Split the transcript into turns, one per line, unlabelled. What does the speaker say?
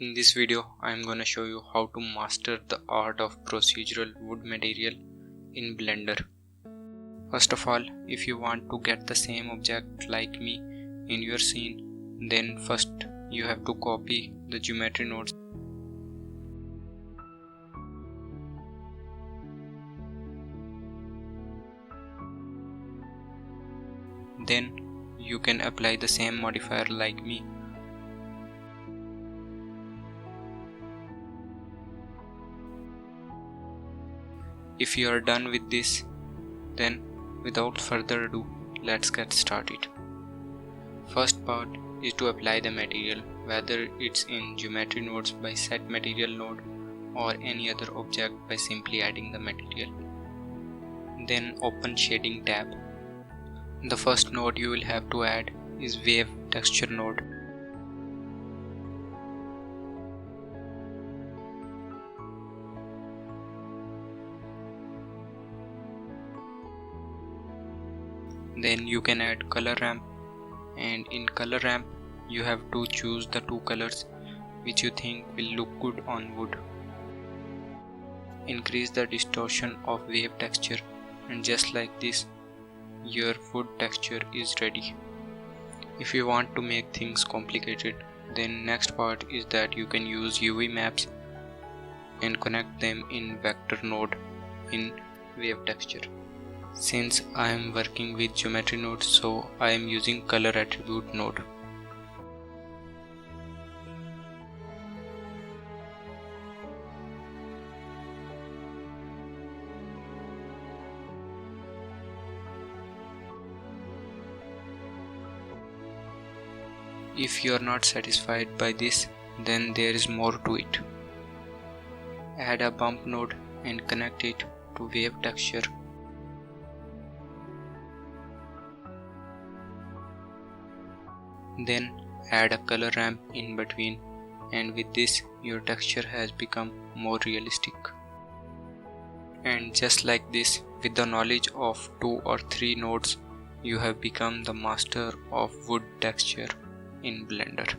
In this video, I am gonna show you how to master the art of procedural wood material in Blender. First of all, if you want to get the same object like me in your scene, then first you have to copy the geometry nodes. Then you can apply the same modifier like me. If you are done with this, then without further ado, let's get started. First part is to apply the material, whether it's in geometry nodes by set material node or any other object by simply adding the material. Then open shading tab. The first node you will have to add is wave texture node. Then you can add color ramp, and in color ramp you have to choose the two colors which you think will look good on wood. Increase the distortion of wave texture, and just like this your wood texture is ready. If you want to make things complicated, then next part is that you can use UV maps and connect them in vector node in wave texture. Since I am working with geometry node, so I am using color attribute node. If you are not satisfied by this, then there is more to it. Add a bump node and connect it to wave texture. Then add a color ramp in between, and with this your texture has become more realistic. And just like this, with the knowledge of 2 or 3 nodes, you have become the master of wood texture in Blender.